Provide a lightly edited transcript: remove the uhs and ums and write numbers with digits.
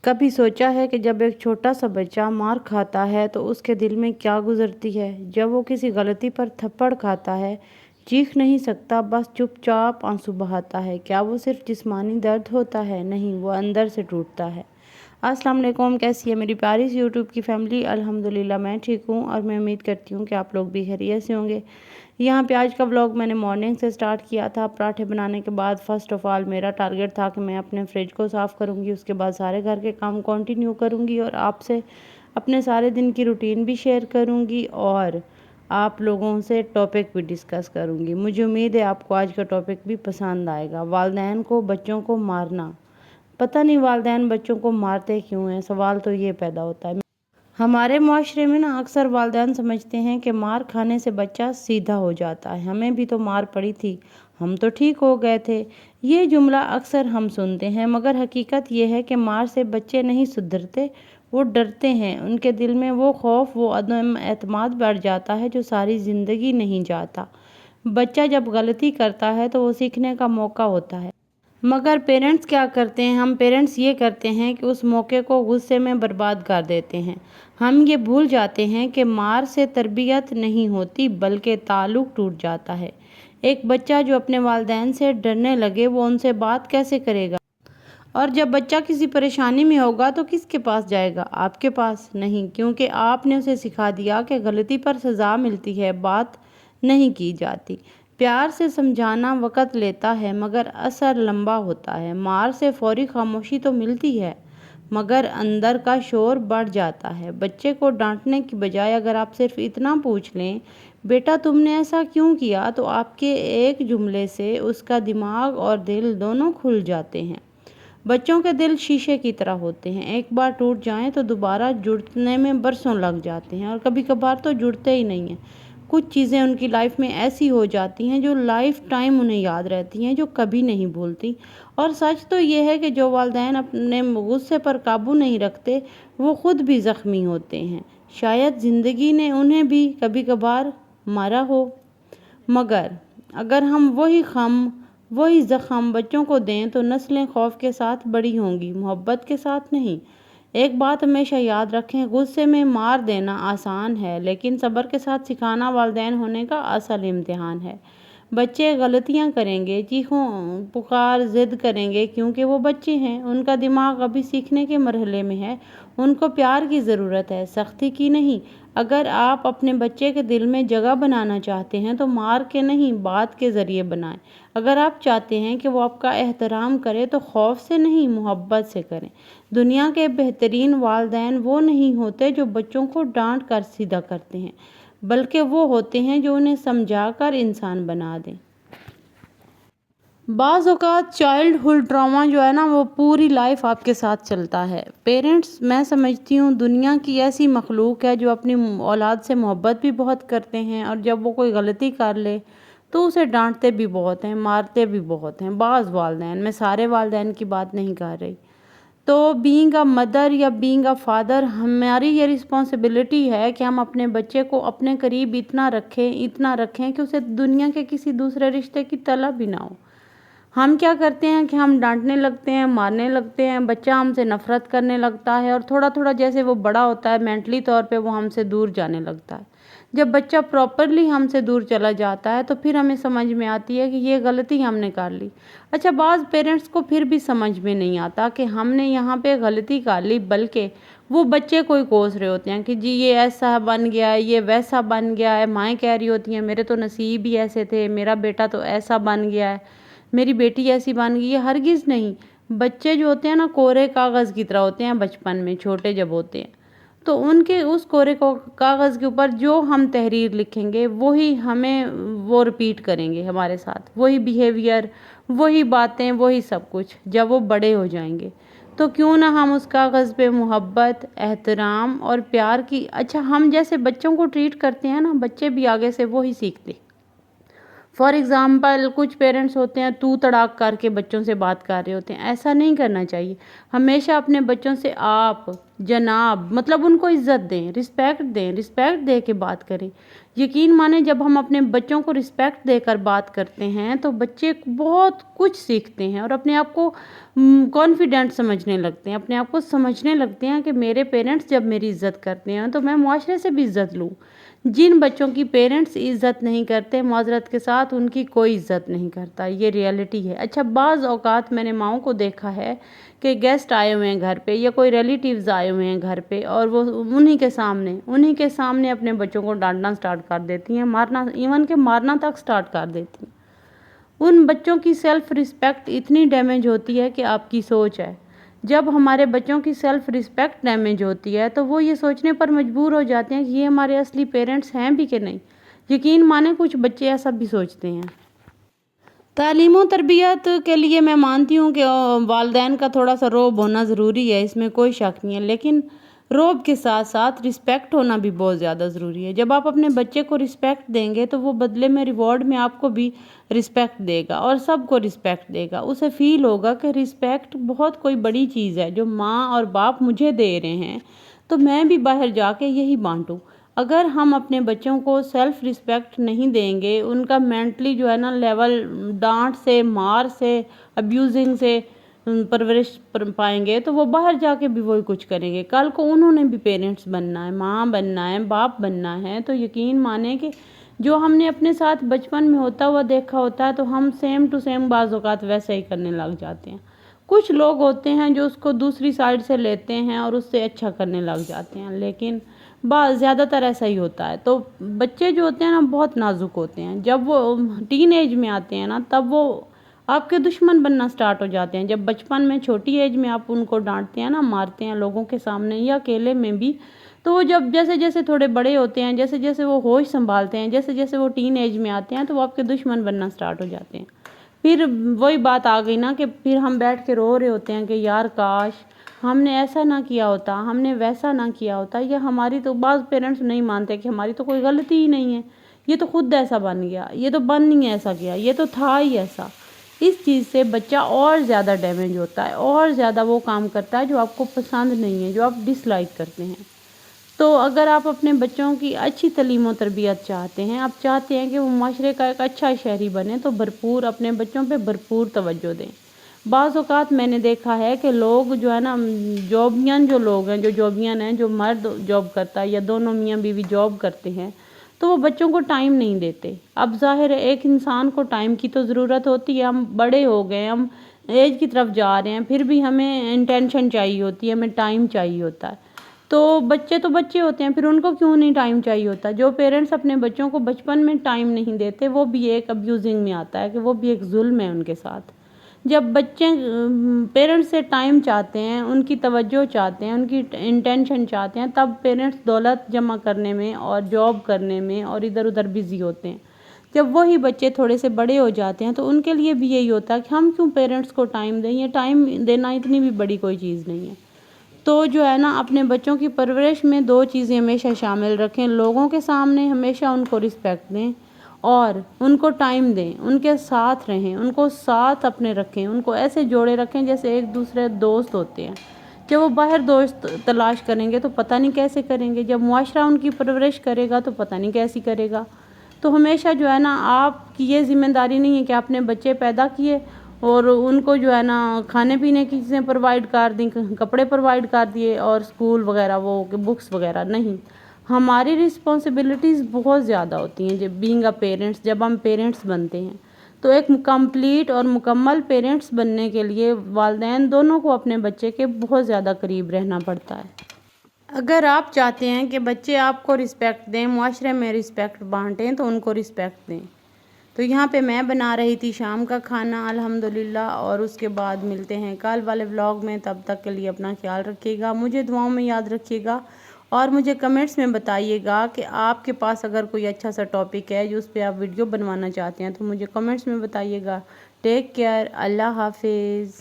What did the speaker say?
کبھی سوچا ہے کہ جب ایک چھوٹا سا بچہ مار کھاتا ہے تو اس کے دل میں کیا گزرتی ہے؟ جب وہ کسی غلطی پر تھپڑ کھاتا ہے، چیخ نہیں سکتا، بس چپ چاپ آنسو بہاتا ہے۔ کیا وہ صرف جسمانی درد ہوتا ہے؟ نہیں، وہ اندر سے ٹوٹتا ہے۔ السلام علیکم، کیسی ہے میری پیاری سی یوٹیوب کی فیملی؟ الحمدللہ میں ٹھیک ہوں اور میں امید کرتی ہوں کہ آپ لوگ بھی خیریت سے ہوں گے۔ یہاں پہ آج کا ولاگ میں نے مارننگ سے سٹارٹ کیا تھا۔ پراٹھے بنانے کے بعد فرسٹ آف آل میرا ٹارگٹ تھا کہ میں اپنے فریج کو صاف کروں گی، اس کے بعد سارے گھر کے کام کنٹینیو کروں گی اور آپ سے اپنے سارے دن کی روٹین بھی شیئر کروں گی اور آپ لوگوں سے ٹاپک بھی ڈسکس کروں گی۔ مجھے امید ہے آپ کو آج کا ٹاپک بھی پسند آئے گا۔ والدین کو بچوں کو مارنا۔ پتہ نہیں والدین بچوں کو مارتے کیوں ہیں، سوال تو یہ پیدا ہوتا ہے۔ ہمارے معاشرے میں اکثر والدین سمجھتے ہیں کہ مار کھانے سے بچہ سیدھا ہو جاتا ہے۔ ہمیں بھی تو مار پڑی تھی، ہم تو ٹھیک ہو گئے تھے۔ یہ جملہ اکثر ہم سنتے ہیں، مگر حقیقت یہ ہے کہ مار سے بچے نہیں سدھرتے، وہ ڈرتے ہیں۔ ان کے دل میں وہ خوف، وہ عدم اعتماد بڑھ جاتا ہے جو ساری زندگی نہیں جاتا۔ بچہ جب غلطی کرتا ہے تو وہ سیکھنے کا موقع ہوتا ہے۔ مگر پیرنٹس کیا کرتے ہیں؟ ہم پیرنٹس یہ کرتے ہیں کہ اس موقع کو غصے میں برباد کر دیتے ہیں۔ ہم یہ بھول جاتے ہیں کہ مار سے تربیت نہیں ہوتی بلکہ تعلق ٹوٹ جاتا ہے۔ ایک بچہ جو اپنے والدین سے ڈرنے لگے، وہ ان سے بات کیسے کرے گا؟ اور جب بچہ کسی پریشانی میں ہوگا تو کس کے پاس جائے گا؟ آپ کے پاس نہیں، کیونکہ آپ نے اسے سکھا دیا کہ غلطی پر سزا ملتی ہے، بات نہیں کی جاتی۔ پیار سے سمجھانا وقت لیتا ہے مگر اثر لمبا ہوتا ہے۔ مار سے فوری خاموشی تو ملتی ہے مگر اندر کا شور بڑھ جاتا ہے۔ بچے کو ڈانٹنے کی بجائے اگر آپ صرف اتنا پوچھ لیں، بیٹا تم نے ایسا کیوں کیا، تو آپ کے ایک جملے سے اس کا دماغ اور دل دونوں کھل جاتے ہیں۔ بچوں کے دل شیشے کی طرح ہوتے ہیں، ایک بار ٹوٹ جائیں تو دوبارہ جڑنے میں برسوں لگ جاتے ہیں اور کبھی کبھار تو جڑتے ہی نہیں ہیں۔ کچھ چیزیں ان کی لائف میں ایسی ہو جاتی ہیں جو لائف ٹائم انہیں یاد رہتی ہیں، جو کبھی نہیں بھولتی۔ اور سچ تو یہ ہے کہ جو والدین اپنے غصے پر قابو نہیں رکھتے، وہ خود بھی زخمی ہوتے ہیں۔ شاید زندگی نے انہیں بھی کبھی کبھار مارا ہو، مگر اگر ہم وہی زخم بچوں کو دیں تو نسلیں خوف کے ساتھ بڑی ہوں گی، محبت کے ساتھ نہیں۔ ایک بات ہمیشہ یاد رکھیں، غصے میں مار دینا آسان ہے لیکن صبر کے ساتھ سکھانا والدین ہونے کا اصل امتحان ہے۔ بچے غلطیاں کریں گے، چیخوں پکار ضد کریں گے کیونکہ وہ بچے ہیں، ان کا دماغ ابھی سیکھنے کے مرحلے میں ہے۔ ان کو پیار کی ضرورت ہے، سختی کی نہیں۔ اگر آپ اپنے بچے کے دل میں جگہ بنانا چاہتے ہیں تو مار کے نہیں، بات کے ذریعے بنائیں۔ اگر آپ چاہتے ہیں کہ وہ آپ کا احترام کرے تو خوف سے نہیں، محبت سے کریں۔ دنیا کے بہترین والدین وہ نہیں ہوتے جو بچوں کو ڈانٹ کر سیدھا کرتے ہیں، بلکہ وہ ہوتے ہیں جو انہیں سمجھا کر انسان بنا دیں۔ بعض اوقات چائلڈ ہوڈ ٹراما جو ہے وہ پوری لائف آپ کے ساتھ چلتا ہے۔ پیرنٹس، میں سمجھتی ہوں، دنیا کی ایسی مخلوق ہے جو اپنی اولاد سے محبت بھی بہت کرتے ہیں اور جب وہ کوئی غلطی کر لے تو اسے ڈانٹتے بھی بہت ہیں، مارتے بھی بہت ہیں۔ بعض والدین، میں سارے والدین کی بات نہیں کر رہی۔ تو بینگ اے مدر یا بینگ اے فادر، ہماری یہ رسپانسبلٹی ہے کہ ہم اپنے بچے کو اپنے قریب اتنا رکھیں کہ اسے دنیا کے کسی دوسرے رشتے کی طلب بھی نہ ہو۔ ہم کیا کرتے ہیں کہ ہم ڈانٹنے لگتے ہیں، مارنے لگتے ہیں، بچہ ہم سے نفرت کرنے لگتا ہے اور تھوڑا تھوڑا جیسے وہ بڑا ہوتا ہے مینٹلی طور پہ وہ ہم سے دور جانے لگتا ہے۔ جب بچہ پراپرلی ہم سے دور چلا جاتا ہے تو پھر ہمیں سمجھ میں آتی ہے کہ یہ غلطی ہم نے کر لی۔ اچھا، بعض پیرنٹس کو پھر بھی سمجھ میں نہیں آتا کہ ہم نے یہاں پہ غلطی کر لی، بلکہ وہ بچے کو ہی کوس رہے ہوتے ہیں کہ جی یہ ایسا بن گیا ہے، یہ ویسا بن گیا ہے۔ مائیں کہہ رہی ہوتی ہیں میرے تو نصیب ہی ایسے تھے، میرا بیٹا تو ایسا بن گیا ہے، میری بیٹی ایسی بن گئی ہے۔ ہرگز نہیں۔ بچے جو ہوتے ہیں کورے کاغذ کی طرح ہوتے ہیں، بچپن میں چھوٹے جب ہوتے ہیں تو ان کے اس کورے کاغذ کے اوپر جو ہم تحریر لکھیں گے وہی ہمیں وہ رپیٹ کریں گے ہمارے ساتھ، وہی بیہیویئر، وہی باتیں، وہی سب کچھ جب وہ بڑے ہو جائیں گے۔ تو کیوں نہ ہم اس کاغذ پہ محبت، احترام اور پیار کی، اچھا ہم جیسے بچوں کو ٹریٹ کرتے ہیں بچے بھی آگے سے وہی سیکھتے ہیں۔ فار ایگزامپل، کچھ پیرنٹس ہوتے ہیں تو تڑاک کر کے بچوں سے بات کر رہے ہوتے ہیں، ایسا نہیں کرنا چاہیے۔ ہمیشہ اپنے بچوں سے آپ، جناب، مطلب ان کو عزت دیں، رسپیکٹ دیں، رسپیکٹ دے کے بات کریں۔ یقین مانیں جب ہم اپنے بچوں کو رسپیکٹ دے کر بات کرتے ہیں تو بچے بہت کچھ سیکھتے ہیں اور اپنے آپ کو کانفیڈنٹ سمجھنے لگتے ہیں، اپنے آپ کو سمجھنے لگتے ہیں کہ میرے پیرنٹس جب میری عزت کرتے ہیں تو میں معاشرے سے بھی عزت لوں۔ جن بچوں کی پیرنٹس عزت نہیں کرتے، معذرت کے ساتھ ان کی کوئی عزت نہیں کرتا، یہ ریئلٹی ہے۔ اچھا، بعض اوقات میں نے ماؤں کو دیکھا ہے کہ گیسٹ آئے ہوئے ہیں گھر پہ یا کوئی ریلیٹیوز آئے ہوئے ہیں گھر پہ، اور وہ انہی کے سامنے اپنے بچوں کو ڈانٹنا سٹارٹ کر دیتی ہیں، مارنا، ایون کہ مارنا تک سٹارٹ کر دیتی ہیں۔ ان بچوں کی سیلف رسپیکٹ اتنی ڈیمیج ہوتی ہے کہ آپ کی سوچ ہے۔ جب ہمارے بچوں کی سیلف رسپیکٹ ڈیمیج ہوتی ہے تو وہ یہ سوچنے پر مجبور ہو جاتے ہیں کہ یہ ہمارے اصلی پیرنٹس ہیں بھی کہ نہیں۔ یقین مانیں کچھ بچے ایسا بھی سوچتے ہیں۔ تعلیم و تربیت کے لیے میں مانتی ہوں کہ والدین کا تھوڑا سا رعب ہونا ضروری ہے، اس میں کوئی شک نہیں ہے، لیکن رعب کے ساتھ ساتھ رسپیکٹ ہونا بھی بہت زیادہ ضروری ہے۔ جب آپ اپنے بچے کو رسپیکٹ دیں گے تو وہ بدلے میں ریوارڈ میں آپ کو بھی رسپیکٹ دے گا اور سب کو رسپیکٹ دے گا۔ اسے فیل ہوگا کہ رسپیکٹ بہت کوئی بڑی چیز ہے جو ماں اور باپ مجھے دے رہے ہیں، تو میں بھی باہر جا کے یہی بانٹوں۔ اگر ہم اپنے بچوں کو سیلف رسپیکٹ نہیں دیں گے، ان کا مینٹلی جو ہے نا لیول ڈانٹ سے، مار سے، ابیوزنگ سے پرورش پائیں گے تو وہ باہر جا کے بھی وہی کچھ کریں گے۔ کل کو انہوں نے بھی پیرنٹس بننا ہے، ماں بننا ہے، باپ بننا ہے، تو یقین مانیں کہ جو ہم نے اپنے ساتھ بچپن میں ہوتا ہوا دیکھا ہوتا ہے تو ہم سیم ٹو سیم بعض اوقات ویسے ہی کرنے لگ جاتے ہیں۔ کچھ لوگ ہوتے ہیں جو اس کو دوسری سائڈ سے لیتے ہیں اور اس سے اچھا کرنے لگ جاتے ہیں، لیکن زیادہ تر ایسا ہی ہوتا ہے۔ تو بچے جو ہوتے ہیں نا بہت نازک ہوتے ہیں، جب وہ ٹین ایج میں آتے ہیں نا تب وہ آپ کے دشمن بننا سٹارٹ ہو جاتے ہیں۔ جب بچپن میں چھوٹی ایج میں آپ ان کو ڈانٹتے ہیں نا، مارتے ہیں لوگوں کے سامنے یا اکیلے میں بھی، تو وہ جب جیسے جیسے تھوڑے بڑے ہوتے ہیں، جیسے جیسے وہ ہوش سنبھالتے ہیں، جیسے جیسے وہ ٹین ایج میں آتے ہیں تو وہ آپ کے دشمن بننا سٹارٹ ہو جاتے ہیں۔ پھر وہی بات آ گئی نا کہ پھر ہم بیٹھ کے رو رہے ہوتے ہیں کہ یار کاش ہم نے ایسا نہ کیا ہوتا، ہم نے ویسا نہ کیا ہوتا، یا ہماری تو بعض پیرنٹس نہیں مانتے کہ ہماری تو کوئی غلطی ہی نہیں ہے، یہ تو خود ایسا بن گیا، یہ تو بن نہیں ایسا گیا، یہ تو تھا ہی ایسا۔ اس چیز سے بچہ اور زیادہ ڈیمیج ہوتا ہے، اور زیادہ وہ کام کرتا ہے جو آپ کو پسند نہیں ہے، جو آپ ڈس لائک کرتے ہیں۔ تو اگر آپ اپنے بچوں کی اچھی تعلیم و تربیت چاہتے ہیں، آپ چاہتے ہیں کہ وہ معاشرے کا ایک اچھا شہری بنے، تو بھرپور اپنے بچوں پہ بھرپور توجہ دیں۔ بعض اوقات میں نے دیکھا ہے کہ لوگ جو ہے نا جابین جو لوگ ہیں، جو جابین ہیں، جو مرد جاب کرتا ہے یا دونوں میاں بیوی جاب کرتے ہیں، تو وہ بچوں کو ٹائم نہیں دیتے۔ اب ظاہر ہے ایک انسان کو ٹائم کی تو ضرورت ہوتی ہے، ہم بڑے ہو گئے، ہم ایج کی طرف جا رہے ہیں، پھر بھی ہمیں انٹینشن چاہیے ہوتی ہے، ہمیں ٹائم چاہیے ہوتا ہے۔ تو بچے ہوتے ہیں، پھر ان کو کیوں نہیں ٹائم چاہیے ہوتا؟ جو پیرنٹس اپنے بچوں کو بچپن میں ٹائم نہیں دیتے وہ بھی ایک ابیوزنگ میں آتا ہے، کہ وہ بھی ایک ظلم ہے ان کے ساتھ۔ جب بچے پیرنٹس سے ٹائم چاہتے ہیں، ان کی توجہ چاہتے ہیں، ان کی انٹینشن چاہتے ہیں، تب پیرنٹس دولت جمع کرنے میں اور جاب کرنے میں اور ادھر ادھر بزی ہوتے ہیں۔ جب وہی بچے تھوڑے سے بڑے ہو جاتے ہیں تو ان کے لیے بھی یہی ہوتا ہے کہ ہم کیوں پیرنٹس کو ٹائم دیں، یہ ٹائم دینا اتنی بھی بڑی کوئی چیز نہیں ہے۔ تو جو ہے نا اپنے بچوں کی پرورش میں دو چیزیں ہمیشہ شامل رکھیں، لوگوں کے سامنے ہمیشہ ان کو رسپیکٹ دیں اور ان کو ٹائم دیں، ان کے ساتھ رہیں، ان کو ساتھ اپنے رکھیں، ان کو ایسے جوڑے رکھیں جیسے ایک دوسرے دوست ہوتے ہیں۔ جب وہ باہر دوست تلاش کریں گے تو پتہ نہیں کیسے کریں گے، جب معاشرہ ان کی پرورش کرے گا تو پتہ نہیں کیسی کرے گا۔ تو ہمیشہ جو ہے نا آپ کی یہ ذمہ داری نہیں ہے کہ آپ نے بچے پیدا کیے اور ان کو جو ہے نا کھانے پینے کی چیزیں پرووائڈ کر دیں، کپڑے پرووائڈ کر دیے اور اسکول وغیرہ وہ بکس وغیرہ نہیں۔ ہماری رسپانسبلٹیز بہت زیادہ ہوتی ہیں جب بینگ اے پیرنٹس، جب ہم پیرنٹس بنتے ہیں۔ تو ایک کمپلیٹ اور مکمل پیرنٹس بننے کے لیے والدین دونوں کو اپنے بچے کے بہت زیادہ قریب رہنا پڑتا ہے۔ اگر آپ چاہتے ہیں کہ بچے آپ کو رسپیکٹ دیں، معاشرے میں رسپیکٹ بانٹیں، تو ان کو رسپیکٹ دیں۔ تو یہاں پہ میں بنا رہی تھی شام کا کھانا الحمدللہ، اور اس کے بعد ملتے ہیں کل والے ولاگ میں۔ تب تک کے لیے اپنا خیال رکھیے گا، مجھے دعاؤں میں یاد رکھیے گا، اور مجھے کمنٹس میں بتائیے گا کہ آپ کے پاس اگر کوئی اچھا سا ٹاپک ہے جو اس پہ آپ ویڈیو بنوانا چاہتے ہیں تو مجھے کمنٹس میں بتائیے گا۔ ٹیک کیئر، اللہ حافظ۔